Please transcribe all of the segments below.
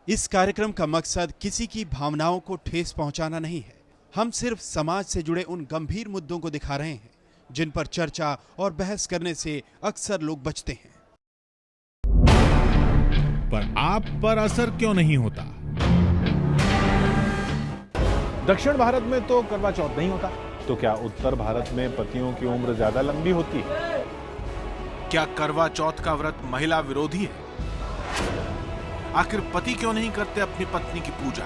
इस कार्यक्रम का मकसद किसी की भावनाओं को ठेस पहुंचाना नहीं है। हम सिर्फ समाज से जुड़े उन गंभीर मुद्दों को दिखा रहे हैं जिन पर चर्चा और बहस करने से अक्सर लोग बचते हैं। पर आप पर असर क्यों नहीं होता? दक्षिण भारत में तो करवा चौथ नहीं होता, तो क्या उत्तर भारत में पतियों की उम्र ज्यादा लंबी होती है? क्या करवा चौथ का व्रत महिला विरोधी है? आखिर पति क्यों नहीं करते अपनी पत्नी की पूजा?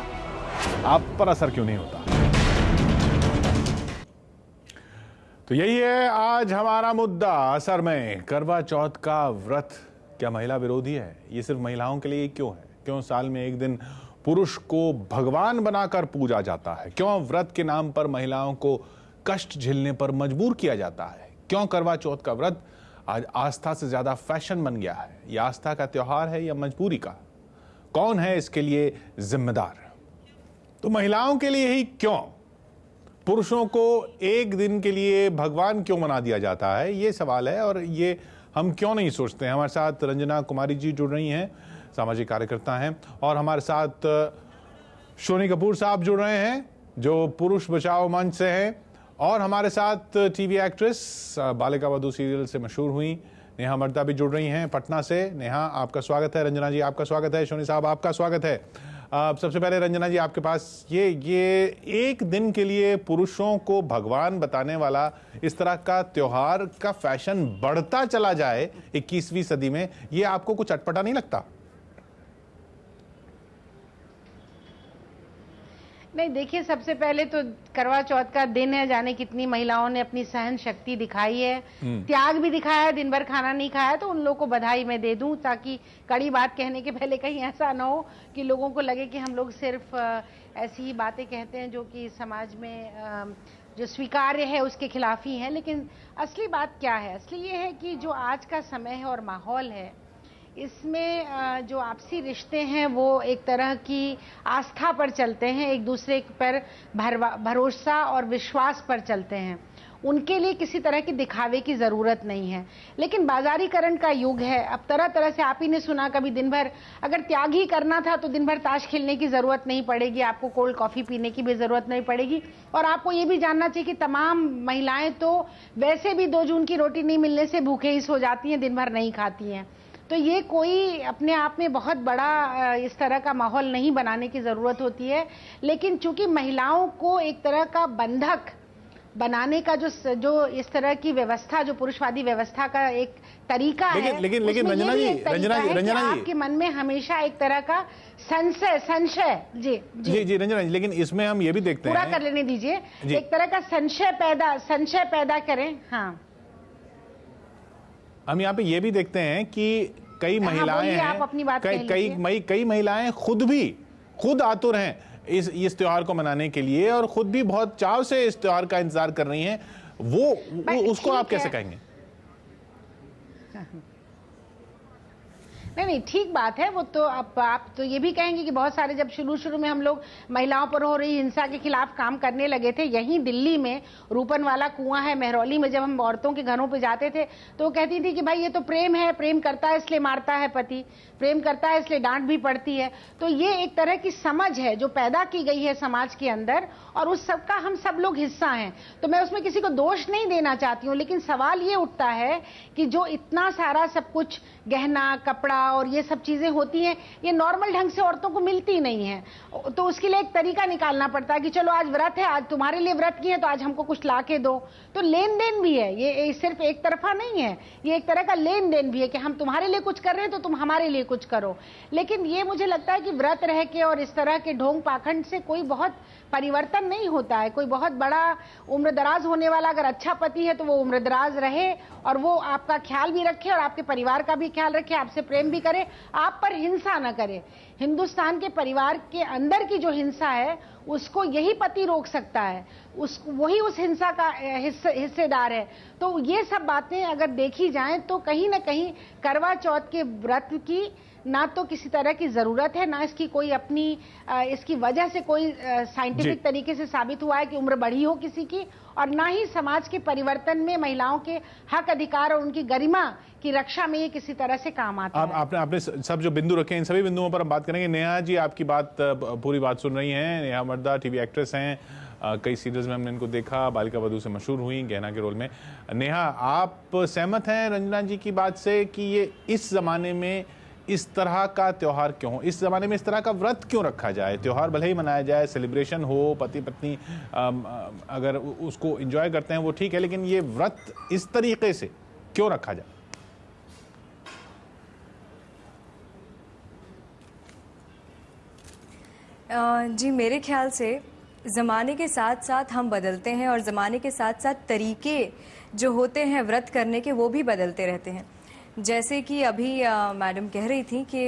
आप पर असर क्यों नहीं होता? तो यही है आज हमारा मुद्दा। असर में करवा चौथ का व्रत क्या महिला विरोधी है? ये सिर्फ महिलाओं के लिए क्यों है? क्यों साल में एक दिन पुरुष को भगवान बनाकर पूजा जाता है? क्यों व्रत के नाम पर महिलाओं को कष्ट झेलने पर मजबूर किया जाता है? क्यों करवा चौथ का व्रत आज आस्था से ज्यादा फैशन बन गया है? यह आस्था का त्योहार है या मजबूरी का? कौन है इसके लिए जिम्मेदार? तो महिलाओं के लिए ही क्यों पुरुषों को एक दिन के लिए भगवान क्यों बना दिया जाता है, ये सवाल है। और ये हम क्यों नहीं सोचते हैं? हमारे साथ रंजना कुमारी जी जुड़ रही हैं, सामाजिक कार्यकर्ता हैं, और हमारे साथ शोनी कपूर साहब जुड़ रहे हैं जो पुरुष बचाओ मंच से हैं, और हमारे साथ TV actress Balika Vadhu serial से मशहूर हुई नेहा मर्दा भी जुड़ रही हैं पटना से। नेहा, आपका स्वागत है। रंजना जी, आपका स्वागत है। शोनी साहब, आपका स्वागत है। सबसे पहले रंजना जी, आपके पास ये एक दिन के लिए पुरुषों को भगवान बताने वाला इस तरह का त्योहार का फैशन बढ़ता चला जाए 21वीं सदी में, ये आपको कुछ अटपटा नहीं लगता? नहीं, देखिए, सबसे पहले तो करवा चौथ का दिन है, जाने कितनी महिलाओं ने अपनी सहन शक्ति दिखाई है, त्याग भी दिखाया है, दिन भर खाना नहीं खाया, तो उन लोगों को बधाई मैं दे दूं, ताकि कड़ी बात कहने के पहले कहीं ऐसा ना हो कि लोगों को लगे कि हम लोग सिर्फ ऐसी ही बातें कहते हैं जो कि समाज में जो स्वीकार्य है उसके खिलाफ ही है। लेकिन असली बात क्या है? असली ये है कि जो आज का समय है और माहौल है, इसमें जो आपसी रिश्ते हैं वो एक तरह की आस्था पर चलते हैं, एक दूसरे पर भरोसा और विश्वास पर चलते हैं। उनके लिए किसी तरह की दिखावे की ज़रूरत नहीं है। लेकिन बाजारीकरण का युग है, अब तरह तरह से, आप ही ने सुना कभी दिन भर अगर त्याग ही करना था तो दिन भर ताश खेलने की ज़रूरत नहीं पड़ेगी, आपको कोल्ड कॉफ़ी पीने की भी ज़रूरत नहीं पड़ेगी। और आपको ये भी जानना चाहिए कि तमाम महिलाएं तो वैसे भी 2 जून की रोटी नहीं मिलने से भूखे ही सो जाती हैं, दिन भर नहीं खाती हैं। तो ये कोई अपने आप में बहुत बड़ा इस तरह का माहौल नहीं बनाने की ज़रूरत होती है। लेकिन चूंकि महिलाओं को एक तरह का बंधक बनाने का जो इस तरह की व्यवस्था, जो पुरुषवादी व्यवस्था का एक तरीका है, लेकिन रंजना जी, आपके मन में हमेशा एक तरह का संशय जी रंजना जी, लेकिन इसमें हम ये भी देखते हैं, पूरा कर लेने दीजिए, एक तरह का संशय पैदा करें। हाँ, हम यहाँ पे ये भी देखते हैं कि कई महिलाएं हैं, कई महिलाएं खुद आतुर हैं इस त्योहार को मनाने के लिए, और खुद भी बहुत चाव से इस त्योहार का इंतजार कर रही हैं। वो उसको आप कैसे कहेंगे? नहीं, ठीक बात है वो तो। आप तो ये भी कहेंगे कि बहुत सारे, जब शुरू में हम लोग महिलाओं पर हो रही हिंसा के खिलाफ काम करने लगे थे, यहीं दिल्ली में रूपन वाला कुआं है मेहरौली में, जब हम औरतों के घरों पे जाते थे तो वो कहती थी कि भाई ये तो प्रेम है, प्रेम करता है इसलिए मारता है पति, प्रेम करता है इसलिए डांट भी पड़ती है। तो ये एक तरह की समझ है जो पैदा की गई है समाज के अंदर, और उस सब का हम सब लोग हिस्सा हैं। तो मैं उसमें किसी को दोष नहीं देना चाहती हूँ, लेकिन सवाल ये उठता है कि जो इतना सारा सब कुछ गहना, कपड़ा और ये सब चीजें होती हैं, ये नॉर्मल ढंग से औरतों को मिलती नहीं है। तो उसके लिए एक तरीका निकालना पड़ता है कि चलो आज व्रत है, आज तुम्हारे लिए व्रत की है तो आज हमको कुछ ला के दो। तो लेन देन भी है, ये सिर्फ एक तरफा नहीं है, ये एक तरह का लेन देन भी है कि हम तुम्हारे लिए कुछ कर रहे हैं तो तुम हमारे लिए कुछ करो। लेकिन ये मुझे लगता है कि व्रत रह के और इस तरह के ढोंग पाखंड से कोई बहुत परिवर्तन नहीं होता है। कोई बहुत बड़ा उम्रदराज होने वाला अगर अच्छा पति है तो वो उम्रदराज रहे, और वो आपका ख्याल भी रखे और आपके परिवार का भी ख्याल रखे, आपसे प्रेम भी करे, आप पर हिंसा न करे। हिंदुस्तान के परिवार के अंदर की जो हिंसा है उसको यही पति रोक सकता है, वही उस हिंसा का हिस्सेदार है। तो ये सब बातें अगर देखी जाएं तो कहीं ना कहीं करवा चौथ के व्रत की ना तो किसी तरह की जरूरत है, ना इसकी कोई अपनी इसकी वजह से कोई साइंटिफिक तरीके से साबित हुआ है कि उम्र बढ़ी हो किसी की, और ना ही समाज के परिवर्तन में महिलाओं के हक अधिकार और उनकी गरिमा की रक्षा में ये किसी तरह से काम आता है। आपने सब जो बिंदु रखे हैं, इन सभी बिंदुओं पर हम बात करेंगे। नेहा जी आपकी बात, पूरी बात सुन रही हैं। नेहा मर्दा टीवी एक्ट्रेस हैं, कई सीरियल्स में हमने इनको देखा, बालिका वधू से मशहूर हुई गहना के रोल में। नेहा, आप सहमत हैं रंजना जी की बात से कि ये इस जमाने में इस तरह का त्योहार क्यों, इस जमाने में इस तरह का व्रत क्यों रखा जाए? त्योहार भले ही मनाया जाए, सेलिब्रेशन हो, पति पत्नी अगर उसको एंजॉय करते हैं वो ठीक है, लेकिन ये व्रत इस तरीके से क्यों रखा जाए? जी, मेरे ख्याल से ज़माने के साथ साथ हम बदलते हैं, और ज़माने के साथ साथ तरीके जो होते हैं व्रत करने के वो भी बदलते रहते हैं। जैसे कि अभी मैडम कह रही थी कि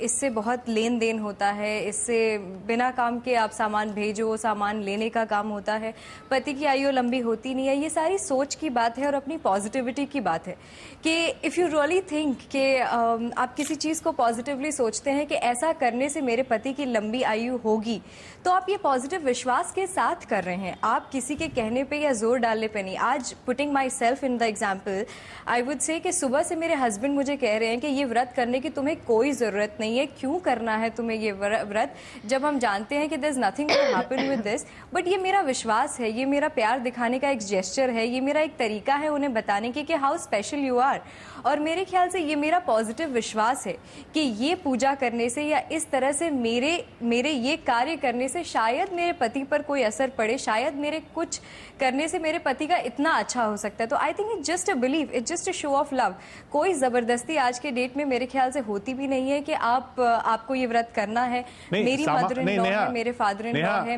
इससे बहुत लेन देन होता है, इससे बिना काम के आप सामान भेजो, सामान लेने का काम होता है, पति की आयु लंबी होती नहीं है। ये सारी सोच की बात है और अपनी पॉजिटिविटी की बात है कि इफ़ यू रियली थिंक कि आप किसी चीज़ को पॉजिटिवली सोचते हैं कि ऐसा करने से मेरे पति की लंबी आयु होगी, तो आप ये पॉजिटिव विश्वास के साथ कर रहे हैं, आप किसी के कहने पे या जोर डालने पे नहीं। आज putting my self in the example, I would say कि सुबह से मेरे हस्बैंड मुझे कह रहे हैं कि ये व्रत करने की तुम्हें कोई ज़रूरत नहीं है, क्यों करना है तुम्हें ये व्रत, जब हम जानते हैं कि there is nothing to happen with this. But ये मेरा विश्वास है, ये मेरा प्यार दिखाने का एक जेस्चर है, ये मेरा एक तरीका है उन्हें बताने की कि हाउ स्पेशल यू आर। और मेरे ख्याल से ये मेरा पॉजिटिव विश्वास है कि ये पूजा करने से या इस तरह से मेरे ये कार्य करने से शायद मेरे पति पर कोई असर पड़े, शायद मेरे कुछ करने से मेरे पति का इतना अच्छा हो सकता है। तो I think it's just a believe, it's just a show off love. कोई जबरदस्ती आज के डेट में मेरे ख्याल से होती भी नहीं है कि आपको ये व्रत करना है। मेरी मदर इन लॉ है, मेरे फादर इन लॉ है,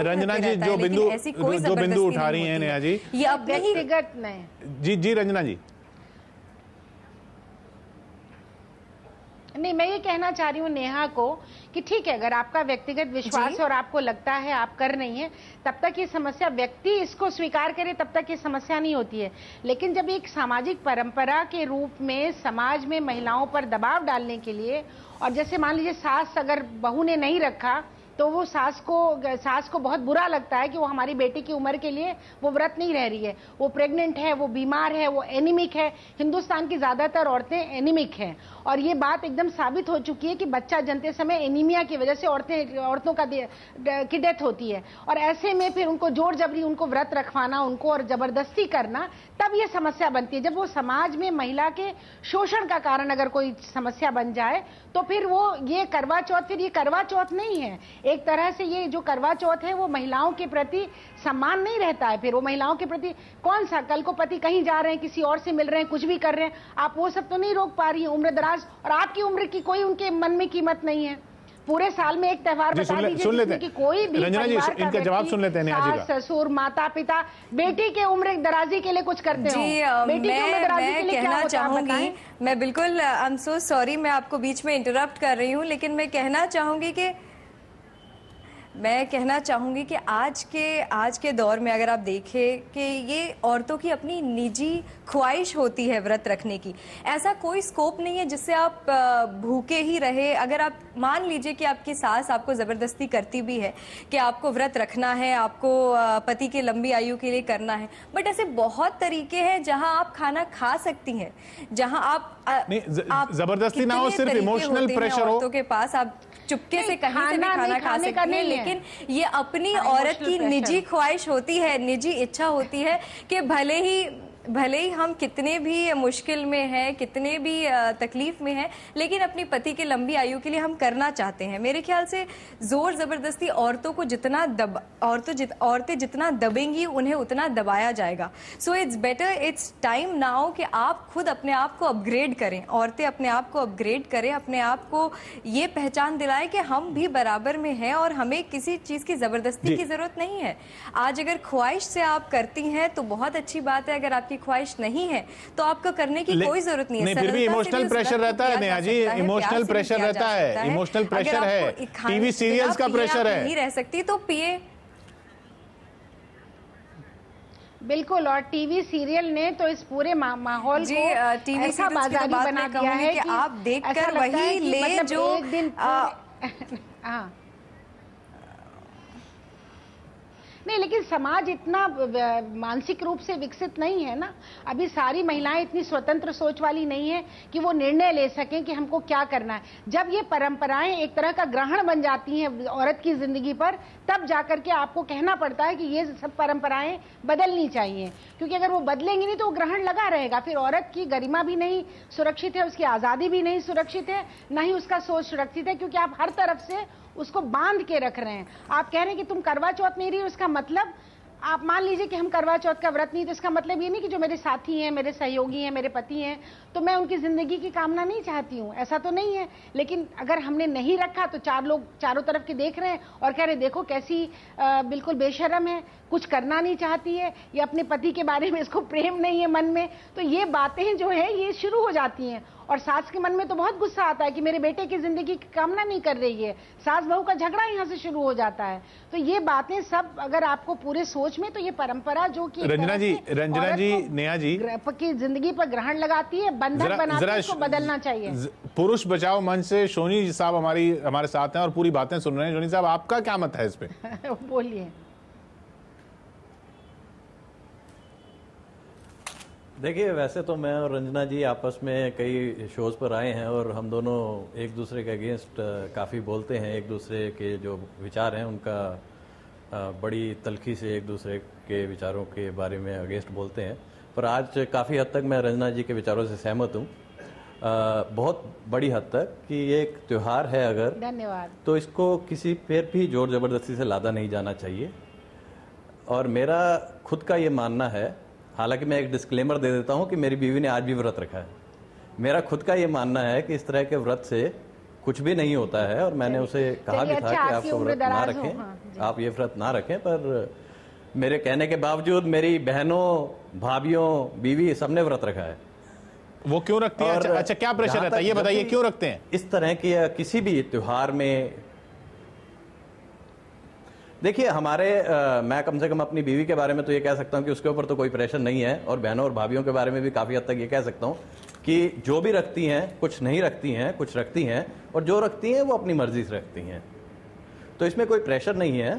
रंजना जी जो बिंदु उठा रही हैं नेहा जी, ये अपने व्यक्तिगत नहीं। जी रंजना जी। नहीं, मैं ये कहना चाह रही हूँ नेहा को कि ठीक है, अगर आपका व्यक्तिगत विश्वास है और आपको लगता है आप कर रही हैं, तब तक ये समस्या, व्यक्ति इसको स्वीकार करे तब तक ये समस्या नहीं होती है। लेकिन जब एक सामाजिक परंपरा के रूप में समाज में महिलाओं पर दबाव डालने के लिए, और जैसे मान लीजिए सास अगर बहू ने नहीं रखा तो वो सास को बहुत बुरा लगता है कि वो हमारी बेटी की उम्र के लिए वो व्रत नहीं रह रही है, वो प्रेग्नेंट है, वो बीमार है, वो एनीमिक है। हिंदुस्तान की ज्यादातर औरतें एनीमिक हैं, और ये बात एकदम साबित हो चुकी है कि बच्चा जनते समय एनीमिया की वजह से औरतों की डेथ होती है। और ऐसे में फिर उनको जोर जबरी उनको व्रत रखवाना उनको और जबरदस्ती करना, तब ये समस्या बनती है। जब वो समाज में महिला के शोषण का कारण अगर कोई समस्या बन जाए, तो फिर वो ये करवा चौथ, फिर ये करवा चौथ नहीं है। एक तरह से ये जो करवा चौथ है वो महिलाओं के प्रति सम्मान नहीं रहता है। फिर वो महिलाओं के प्रति कौन सा, कल को पति कहीं जा रहे हैं, किसी और से मिल रहे हैं, कुछ भी कर रहे हैं, आप वो सब तो नहीं रोक पा रही हैं, उम्र दराज, और आपकी उम्र की कोई उनके मन में कीमत नहीं है। पूरे साल में एक त्योहार बता दीजिए कि कोई भी रंजना जी इनका जवाब सुन लेते हैं। सास ससुर माता पिता बेटी के उम्र दराजी के लिए कुछ करते हो, बेटी की उम्र दराजी के लिए क्या चाहूंगी, मैं बिल्कुल आई एम सो सॉरी, मैं आपको बीच में इंटरप्ट कर रही हूँ, लेकिन मैं कहना चाहूंगी कि आज के दौर में अगर आप देखें कि ये औरतों की अपनी निजी ख्वाहिश होती है व्रत रखने की। ऐसा कोई स्कोप नहीं है जिससे आप भूखे ही रहे। अगर आप मान लीजिए कि आपकी सास आपको ज़बरदस्ती करती भी है कि आपको व्रत रखना है, आपको पति की लंबी आयु के लिए करना है, बट ऐसे बहुत तरीके हैं जहां आप खाना खा सकती हैं, जहां आप जबरदस्ती ना हो, सिर्फ इमोशनल प्रेशर हो, औरतों के पास आप चुपके से कहीं से भी खाना खा सकती हैं, लेकिन ये अपनी औरत की निजी ख्वाहिश होती है, निजी इच्छा होती है कि भले ही हम कितने भी मुश्किल में हैं, कितने भी तकलीफ में हैं, लेकिन अपनी पति की लंबी आयु के लिए हम करना चाहते हैं। मेरे ख्याल से जोर जबरदस्ती औरतों को औरतें जितना दबेंगी उन्हें उतना दबाया जाएगा। So it's better, it's time now कि आप खुद अपने आप को अपग्रेड करें, औरतें अपने आप को अपग्रेड करें, अपने आप को ये पहचान दिलाएं कि हम भी बराबर में हैं और हमें किसी चीज की जबरदस्ती की जरूरत नहीं है। आज अगर ख्वाहिश से आप करती हैं तो बहुत अच्छी बात है, अगर आपकी ख्वाहिश नहीं है तो आपको करने की कोई जरूरत नहीं है। फिर भी इमोशनल प्रेशर रहता है नेहा जी, इमोशनल प्रेशर रहता है, इमोशनल प्रेशर है, टीवी सीरियल्स का प्रेशर है। नहीं रह सकती तो पिए। बिल्कुल, और टीवी सीरियल ने तो इस पूरे माहौल को टीवी ऐसा बाजारी बना दिया है कि आप देखकर वही ले मतलब जो एक दिन हाँ नहीं, लेकिन समाज इतना मानसिक रूप से विकसित नहीं है ना। अभी सारी महिलाएं इतनी स्वतंत्र सोच वाली नहीं है कि वो निर्णय ले सकें कि हमको क्या करना है। जब ये परंपराएं एक तरह का ग्रहण बन जाती हैं औरत की जिंदगी पर, तब जाकर के आपको कहना पड़ता है कि ये सब परंपराएं बदलनी चाहिए, क्योंकि अगर वो बदलेंगी नहीं तो वो ग्रहण लगा रहेगा। फिर औरत की गरिमा भी नहीं सुरक्षित है, उसकी आजादी भी नहीं सुरक्षित है, ना ही उसका सोच सुरक्षित है, क्योंकि आप हर तरफ से उसको बांध के रख रहे हैं। आप कह रहे हैं कि तुम करवा चौथ नहीं रही, उसका मतलब आप मान लीजिए कि हम करवा चौथ का व्रत नहीं, तो इसका मतलब ये नहीं कि जो मेरे साथी हैं, मेरे सहयोगी हैं, मेरे पति हैं, तो मैं उनकी जिंदगी की कामना नहीं चाहती हूँ, ऐसा तो नहीं है। लेकिन अगर हमने नहीं रखा तो चार लोग चारों तरफ के देख रहे हैं और कह रहे देखो कैसी बिल्कुल बेशर्म है, कुछ करना नहीं चाहती है, ये अपने पति के बारे में इसको प्रेम नहीं है मन में। तो ये बातें जो है ये शुरू हो जाती हैं, और सास के मन में तो बहुत गुस्सा आता है कि मेरे बेटे की जिंदगी की कामना नहीं कर रही है। सास बहू का झगड़ा यहाँ से शुरू हो जाता है। तो ये बातें सब अगर आपको पूरे सोच में, तो ये परंपरा जो कि रंजना जी, नेहा जी की जिंदगी पर ग्रहण लगाती है, बंधन बनाती है, इसको बदलना चाहिए। पुरुष बचाओ मंच से सोनी साहब हमारे साथ हैं और पूरी बातें सुन रहे हैं। सोनी साहब, आपका क्या मत है इस पे? बोलिए। देखिए, वैसे तो मैं और रंजना जी आपस में कई शोज पर आए हैं और हम दोनों एक दूसरे के अगेंस्ट काफ़ी बोलते हैं। एक दूसरे के जो विचार हैं उनका बड़ी तल्खी से एक दूसरे के विचारों के बारे में अगेंस्ट बोलते हैं। पर आज काफ़ी हद तक मैं रंजना जी के विचारों से सहमत हूँ, बहुत बड़ी हद तक, कि ये एक त्यौहार है अगर, धन्यवाद, तो इसको किसी पर भी जोर ज़बरदस्ती से लादा नहीं जाना चाहिए। और मेरा खुद का ये मानना है, हालांकि मैं एक डिस्क्लेमर दे देता हूं कि मेरी बीवी ने आज भी व्रत रखा है। मेरा खुद का ये मानना है कि इस तरह के व्रत से कुछ भी नहीं होता है, और मैंने उसे कहा भी था कि आप व्रत ना रखें, आप ये व्रत ना रखें। पर मेरे कहने के बावजूद मेरी बहनों, भाभीियों, बीवी सबने व्रत रखा है। वो क्यों रखती है? अच्छा, क्या प्रेशर रहता है ये बताइए, क्यों रखते हैं? इस तरह की किसी भी त्योहार में देखिए, मैं कम से कम अपनी बीवी के बारे में तो ये कह सकता हूं कि उसके ऊपर तो कोई प्रेशर नहीं है, और बहनों और भाभीियों के बारे में भी काफी हद तक ये कह सकता हूं कि जो भी रखती हैं, कुछ नहीं रखती हैं, कुछ रखती हैं, और जो रखती हैं वो अपनी मर्जी से रखती हैं। तो इसमें कोई प्रेशर नहीं है।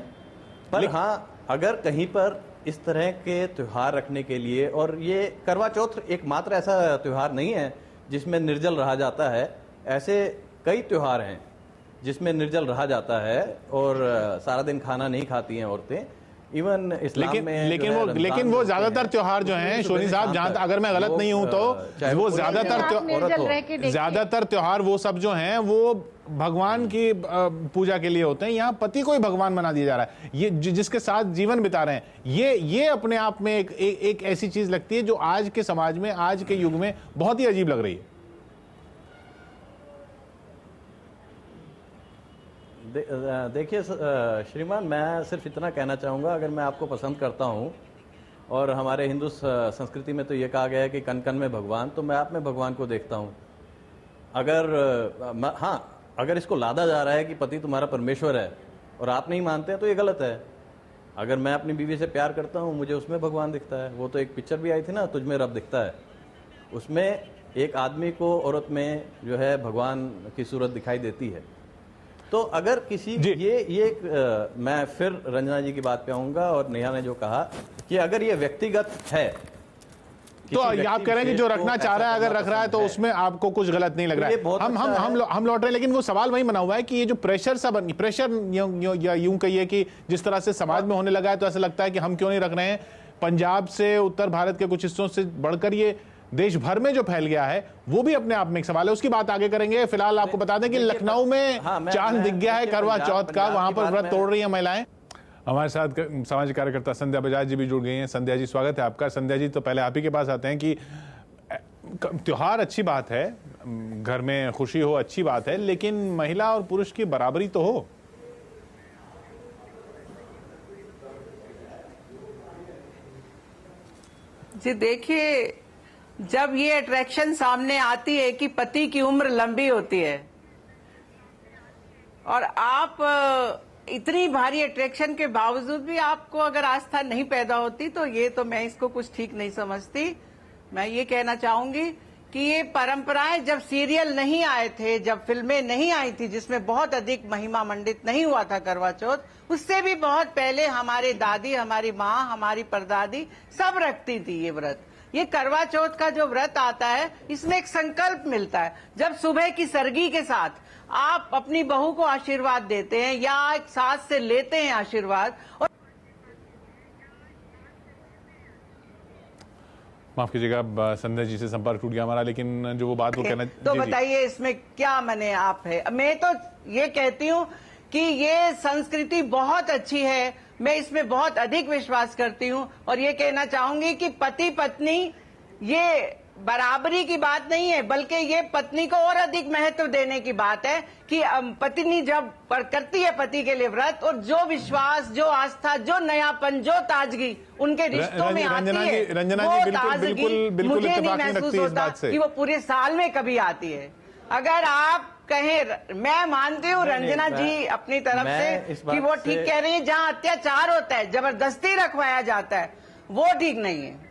पर हाँ, अगर कहीं पर इस तरह के त्योहार रखने के लिए, और ये करवा चौथ एकमात्र ऐसा त्योहार नहीं है जिसमें निर्जल रहा जाता है, ऐसे कई त्योहार हैं जिसमें निर्जल रहा जाता है और सारा दिन खाना नहीं खाती हैं औरतें। इवन इस्लाम में लेकिन वो ज्यादातर त्योहार जो हैं, सोनी साहब, जहां अगर मैं गलत नहीं हूं तो वो ज्यादातर त्योहार वो सब जो हैं वो भगवान की पूजा के लिए होते हैं। यहाँ पति को ही भगवान बना दिया जा रहा है, ये जिसके साथ जीवन बिता रहे हैं। ये अपने आप में एक ऐसी चीज लगती है जो आज के समाज में, आज के युग में बहुत ही अजीब लग रही है। देखिए श्रीमान, मैं सिर्फ इतना कहना चाहूँगा, अगर मैं आपको पसंद करता हूँ, और हमारे हिंदू संस्कृति में तो ये कहा गया है कि कण कण में भगवान, तो मैं आप में भगवान को देखता हूँ। अगर इसको लादा जा रहा है कि पति तुम्हारा परमेश्वर है और आप नहीं मानते हैं, तो ये गलत है। अगर मैं अपनी बीवी से प्यार करता हूँ, मुझे उसमें भगवान दिखता है। वो तो एक पिक्चर भी आई थी ना, तुझ में रब दिखता है, उसमें एक आदमी को औरत में जो है भगवान की सूरत दिखाई देती है। तो अगर किसी मैं फिर रंजना जी की बात पे आऊंगा, और नेहा ने जो कहा कि अगर ये व्यक्तिगत है, तो आप कह रहे हैं कि जो रखना चाह रहा है अगर रख रहा है तो उसमें आपको कुछ गलत नहीं लग रहा है। हम लौट रहे हैं, लेकिन वो सवाल वही बना हुआ है कि ये जो प्रेशर या यूं कहिए कि जिस तरह से समाज में होने लगा है, तो ऐसा लगता है कि हम क्यों नहीं रख रहे हैं। पंजाब से उत्तर भारत के कुछ हिस्सों से बढ़कर ये देश भर में जो फैल गया है, वो भी अपने आप में एक सवाल है, उसकी बात आगे करेंगे। फिलहाल आपको बता दें कि लखनऊ में चांद दिख गया है करवा चौथ का, वहां पर व्रत तोड़ रही हैं महिलाएं। हमारे साथ सामाजिक कार्यकर्ता संध्या बजाज जी भी जुड़ गई हैं। संध्या जी, स्वागत है आपका। संध्या जी, तो पहले आप ही के पास आते हैं कि त्योहार अच्छी बात है, घर में खुशी हो अच्छी बात है, लेकिन महिला और पुरुष की बराबरी तो हो। जी देखिए, जब ये अट्रैक्शन सामने आती है कि पति की उम्र लंबी होती है और आप इतनी भारी अट्रैक्शन के बावजूद भी आपको अगर आस्था नहीं पैदा होती तो ये तो मैं इसको कुछ ठीक नहीं समझती। मैं ये कहना चाहूंगी कि ये परंपराएं जब सीरियल नहीं आए थे, जब फिल्में नहीं आई थी जिसमें बहुत अधिक महिमा मंडित नहीं हुआ था करवा चौथ, उससे भी बहुत पहले हमारे दादी, हमारी माँ, हमारी परदादी सब रखती थी ये व्रत। ये करवा चौथ का जो व्रत आता है इसमें एक संकल्प मिलता है। जब सुबह की सरगी के साथ आप अपनी बहू को आशीर्वाद देते हैं या एक सास से लेते हैं आशीर्वाद, और माफ कीजिएगा, संध्या जी से संपर्क टूट गया हमारा, लेकिन जो वो बात वो कहना तो बताइए इसमें क्या मने आप है। मैं तो ये कहती हूँ कि ये संस्कृति बहुत अच्छी है, मैं इसमें बहुत अधिक विश्वास करती हूँ और ये कहना चाहूंगी कि पति पत्नी ये बराबरी की बात नहीं है, बल्कि ये पत्नी को और अधिक महत्व देने की बात है कि पत्नी जब करती है पति के लिए व्रत, और जो विश्वास, जो आस्था, जो नयापन, जो ताजगी उनके रिश्तों में आती है, वो ताजगी मुझे नहीं महसूस होता कि वो पूरे साल में कभी आती है। अगर आप कहें, मैं मानती हूँ रंजना जी अपनी तरफ से कि वो ठीक कह रही है, जहाँ अत्याचार होता है, जबरदस्ती रखवाया जाता है, वो ठीक नहीं है।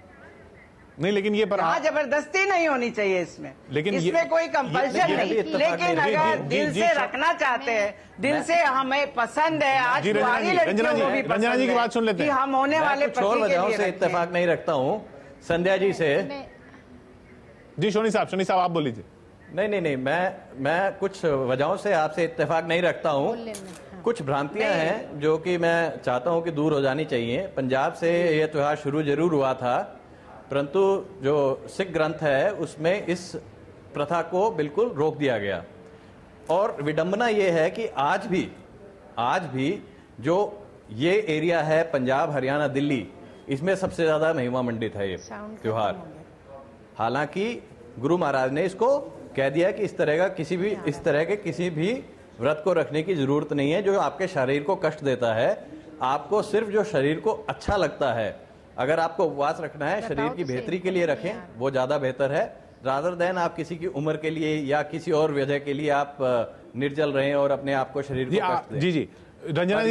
नहीं, लेकिन ये पर जबरदस्ती नहीं होनी चाहिए इसमें, लेकिन इसमें कोई कंपल्शन नहीं। लेकिन अगर दिल से रखना चाहते हैं, दिल से हमें पसंद है, आज रंजना जी की बात सुन लेते हैं। हम होने वाले छोड़ वजहों से इत्तेफाक नहीं रखता हूँ संध्या जी से। जी सोनी साहब आप बोल लीजिए। नहीं, मैं कुछ वजहों से आपसे इत्तेफाक नहीं रखता हूँ। कुछ भ्रांतियां हैं जो कि मैं चाहता हूँ कि दूर हो जानी चाहिए। पंजाब से यह त्योहार शुरू जरूर हुआ था, परंतु जो सिख ग्रंथ है उसमें इस प्रथा को बिल्कुल रोक दिया गया। और विडंबना ये है कि आज भी जो ये एरिया है पंजाब, हरियाणा, दिल्ली, इसमें सबसे ज्यादा महिमा मंडित है ये त्योहार। हालांकि गुरु महाराज ने इसको कह दिया कि इस तरह के किसी भी व्रत को रखने की जरूरत नहीं है जो आपके शरीर को कष्ट देता है। आपको सिर्फ जो शरीर को अच्छा लगता है, अगर आपको उपवास रखना है शरीर की बेहतरी के लिए रखें, वो ज्यादा बेहतर है, रादर देन आप किसी की उम्र के लिए या किसी और वजह के लिए आप निर्जल रहें और अपने आप को शरीर को कष्ट दें। जी रंजना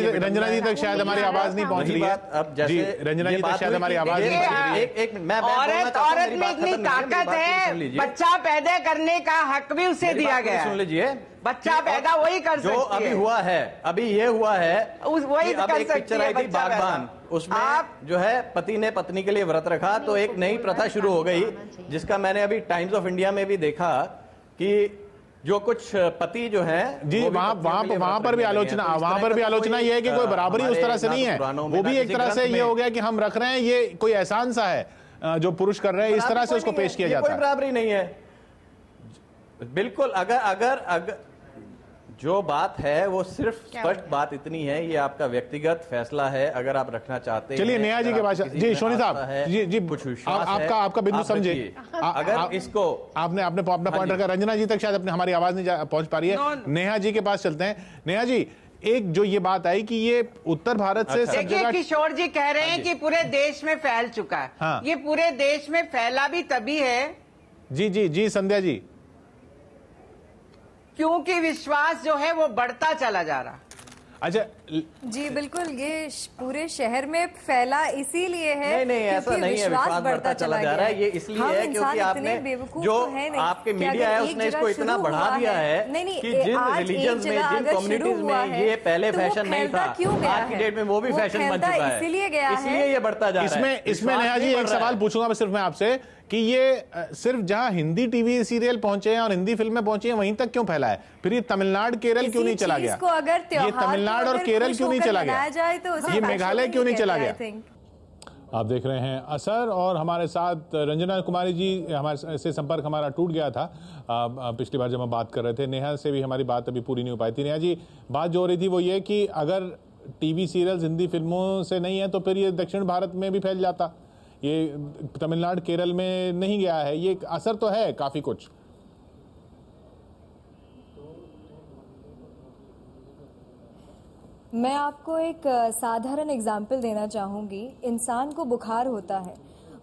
जी तक शायद हमारी आवाज नहीं पहुंच रही है। अब जैसे रंजना जी तक शायद हमारी आवाज नहीं पहुंच रही है। औरत में इतनी ताकत है, बच्चा पैदा करने का हक भी उसे दिया गया। सुन लीजिए, बच्चा पैदा वही कर सकती है। जो अभी हुआ है, अभी ये हुआ है, वही अब एक पिक्चर आई थी बागबान, उसमें जो है पति ने पत्नी के लिए व्रत रखा तो एक नई प्रथा शुरू हो गई, जिसका मैंने अभी टाइम्स ऑफ इंडिया में भी देखा कि जो कुछ पति जो है जी वहां पर भी आलोचना ये है कि कोई बराबरी उस तरह से नहीं है। वो भी एक तरह से ये हो गया कि हम रख रहे हैं, ये कोई एहसान सा है जो पुरुष कर रहे हैं, इस तरह से उसको पेश किया जाता है। कोई बराबरी नहीं है बिल्कुल। अगर जो बात है वो सिर्फ स्पष्ट बात इतनी है, ये आपका व्यक्तिगत फैसला है। अगर आप रखना चाहते हैं, चलिए नेहा जी के पास। जी सोनी साहब, जी कुछ विश्वास आपका बिंदु समझे। अगर इसको आपने अपना पॉइंट रखा। रंजना जी तक शायद अपने हमारी आवाज नहीं पहुंच पा रही है। नेहा जी के पास चलते हैं। नेहा जी, एक जो ये बात आई कि ये उत्तर भारत से सब जगह, किशोर जी कह रहे हैं कि पूरे देश में फैल चुका है। हाँ। ये पूरे देश में फैला भी तभी है जी संध्या जी, क्योंकि विश्वास जो है वो बढ़ता चला जा रहा। अच्छा जी बिल्कुल, ये पूरे शहर में फैला इसीलिए है। नहीं ऐसा नहीं है, विश्वास बढ़ता चला जा रहा है। ये इसलिए है क्योंकि आपने जो आपके मीडिया है उसने इसको इतना बढ़ा दिया है कि जिन रिलीजन्स में, जिन कम्युनिटीज में ये पहले फैशन नहीं था, आज की डेट में वो भी फैशन बन चुका है, इसलिए ये बढ़ता जा रहा है। इसमें नेहा जी एक सवाल पूछूंगा मैं सिर्फ मैं आपसे कि ये सिर्फ जहां हिंदी टीवी सीरियल पहुंचे हैं और हिंदी फिल्में पहुंची हैं वहीं तक क्यों फैला है? फिर ये तमिलनाडु केरल क्यों नहीं चला गया? ये तमिलनाडु और केरल क्यों नहीं चला गया? ये मेघालय क्यों नहीं चला गया? आप देख रहे हैं असर, और हमारे साथ रंजना कुमारी जी, हमारे से संपर्क हमारा टूट गया था पिछली बार जब हम बात कर रहे थे। नेहा से भी हमारी बात अभी पूरी नहीं हो पाई थी। नेहा जी, बात जो हो रही थी वो ये कि अगर टीवी सीरियल्स हिंदी फिल्मों से नहीं है तो फिर ये दक्षिण भारत में भी फैल जाता, ये तमिलनाडु केरल में नहीं गया है। ये असर तो है काफी कुछ। मैं आपको एक साधारण एग्जाम्पल देना चाहूँगी। इंसान को बुखार होता है,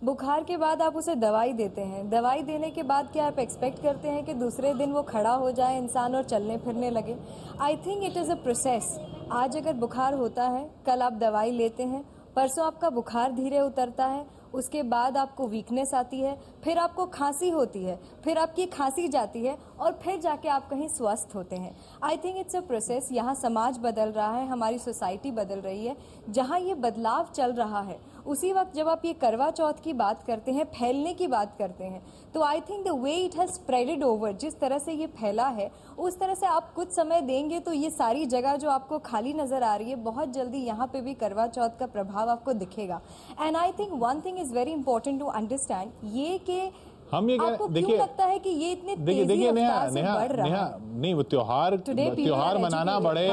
बुखार के बाद आप उसे दवाई देते हैं। दवाई देने के बाद क्या आप एक्सपेक्ट करते हैं कि दूसरे दिन वो खड़ा हो जाए इंसान और चलने फिरने लगे? I think it is a process. आज अगर बुखार होता है, कल आप दवाई लेते हैं, परसों आपका बुखार धीरे उतरता है, उसके बाद आपको वीकनेस आती है, फिर आपको खांसी होती है, फिर आपकी खांसी जाती है और फिर जाके आप कहीं स्वस्थ होते हैं। I think it's a process. यहाँ समाज बदल रहा है, हमारी सोसाइटी बदल रही है। जहाँ ये बदलाव चल रहा है उसी वक्त जब आप ये करवा चौथ की बात करते हैं, फैलने की बात करते हैं, तो I think the way it has spreaded over, जिस तरह से ये फैला है उस तरह से आप कुछ समय देंगे तो ये सारी जगह जो आपको खाली नजर आ रही है, बहुत जल्दी यहाँ पे भी करवा चौथ का प्रभाव आपको दिखेगा। And I think one thing is very important to understand, ये कि हम ये आपको क्यों लगता है कि ये इतने तेजी देखिए रफ्तार से बढ़ रहा है? नहीं, वो त्योहार मनाना बड़े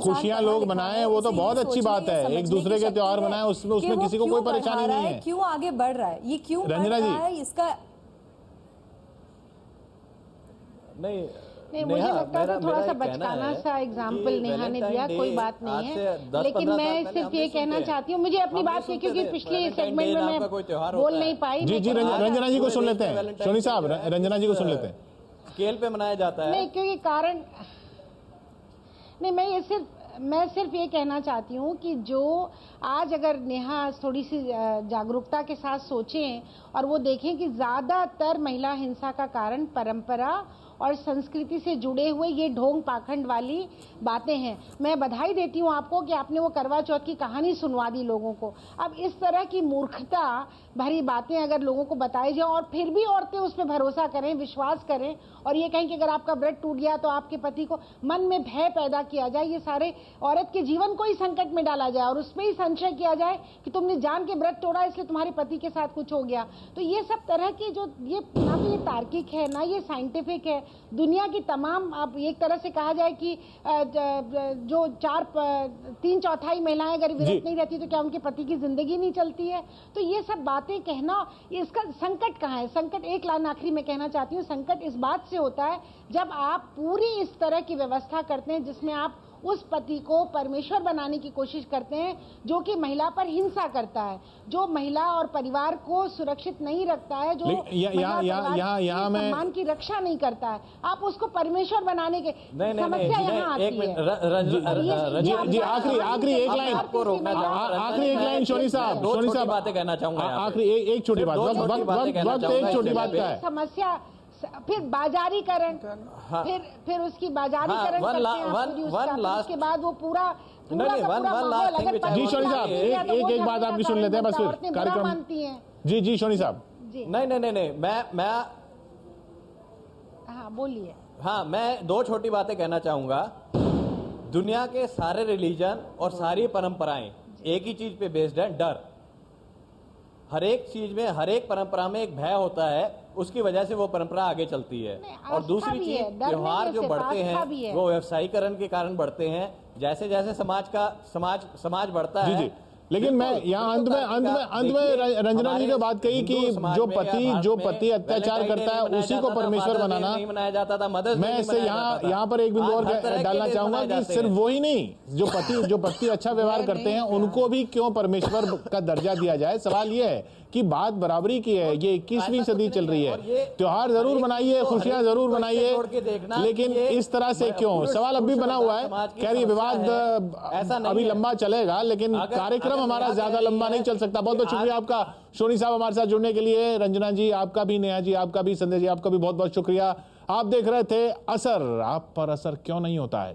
खुशियां लोग मनाएं, वो तो बहुत अच्छी बात है। एक दूसरे के त्योहार मनाएं, उसमें किसी को कोई परेशानी नहीं है। क्यों आगे बढ़ रहा है, ये क्यों बढ़ रहा है, इसका नहीं, मुझे लगता है थोड़ा सा बचकाना सा एग्जाम्पल नेहा ने दिया, कोई बात नहीं है, लेकिन मैं सिर्फ ये कहना चाहती हूँ, मुझे अपनी बात की, क्योंकि पिछले सेगमेंट में मैं बोल नहीं पाई। जी रंजना जी को सुन लेते हैं, सोनी साहब रंजना जी को सुन लेते हैं। स्केल पे मनाया जाता है नहीं, क्योंकि कारण नहीं, मैं सिर्फ ये कहना चाहती हूँ कि जो आज अगर नेहा थोड़ी सी जागरूकता के साथ सोचें और वो देखें कि ज्यादातर महिला हिंसा का कारण परंपरा और संस्कृति से जुड़े हुए ये ढोंग पाखंड वाली बातें हैं। मैं बधाई देती हूँ आपको कि आपने वो करवा चौथ की कहानी सुनवा दी लोगों को। अब इस तरह की मूर्खता भरी बातें अगर लोगों को बताई जाए और फिर भी औरतें उस पर भरोसा करें, विश्वास करें और ये कहें कि अगर आपका व्रत टूट गया तो आपके पति को मन में भय पैदा किया जाए, ये सारे औरत के जीवन को ही संकट में डाला जाए और उसमें ही संशय किया जाए कि तुमने जान के व्रत तोड़ा इसलिए तुम्हारे पति के साथ कुछ हो गया, तो ये सब तरह के जो ये ना तो ये तार्किक है ना ये साइंटिफिक है। दुनिया की तमाम, अब एक तरह से कहा जाए कि जो 3/4 महिलाएं अगर व्रत नहीं रहती तो क्या उनके पति की जिंदगी नहीं चलती है? तो ये सब बातें कहना, इसका संकट कहाँ है? संकट, एक लाइन आखिरी में कहना चाहती हूँ, संकट इस बात से होता है जब आप पूरी इस तरह की व्यवस्था करते हैं जिसमें आप उस पति को परमेश्वर बनाने की कोशिश करते हैं जो कि महिला पर हिंसा करता है, जो महिला और परिवार को सुरक्षित नहीं रखता है, जो सम्मान की रक्षा नहीं करता है, आप उसको परमेश्वर बनाने के समस्या यहाँ आती है। जी आखिरी एक लाइन, आखिरी एक लाइन सोनी साहब बातें कहना चाहूंगा, आखिरी एक छोटी बात, वक्त एक छोटी बात का है। समस्या फिर बाजारीकरण, फिर उसकी बाजारीकरण करते हैं, उसके बाद वो पूरा जी सोनी साहब एक बात आपकी सुन लेते हैं बस, फिर कार्यक्रम मानती हैं। जी सोनी साहब नहीं मैं हाँ बोलिए। हाँ, मैं 2 छोटी बातें कहना चाहूंगा। दुनिया के सारे रिलीजन और सारी परंपराएं एक ही चीज पे बेस्ड है, डर। हर एक चीज में, हर एक परंपरा में एक भय होता है, उसकी वजह से वो परंपरा आगे चलती है। और दूसरी चीज, त्योहार जो बढ़ते हैं वो व्यवसायीकरण के कारण बढ़ते हैं। जैसे जैसे समाज बढ़ता है। लेकिन मैं यहाँ अंत में रंजना जी ने बात कही कि जो पति अत्याचार करता है उसी को परमेश्वर बनाना नहीं मनाया जाता था, मदर्स डे मैं इससे यहाँ पर एक बिंदु और डालना चाहूंगा कि सिर्फ वही नहीं, जो पति अच्छा व्यवहार करते हैं उनको भी क्यों परमेश्वर का दर्जा दिया जाए। सवाल ये है कि बात बराबरी की है, ये 21वीं सदी चल रही है, त्योहार जरूर मनाइए, खुशियां जरूर मनाइए, लेकिन इस तरह से क्यों? सवाल अब भी बना हुआ है। खैर ये विवाद अभी लंबा चलेगा, लेकिन कार्यक्रम हमारा ज्यादा लंबा नहीं चल सकता। बहुत बहुत शुक्रिया आपका सोनी साहब हमारे साथ जुड़ने के लिए। रंजना जी आपका भी, नेहा जी आपका भी, संजय जी आपका भी बहुत बहुत शुक्रिया। आप देख रहे थे असर। आप पर असर क्यों नहीं होता है?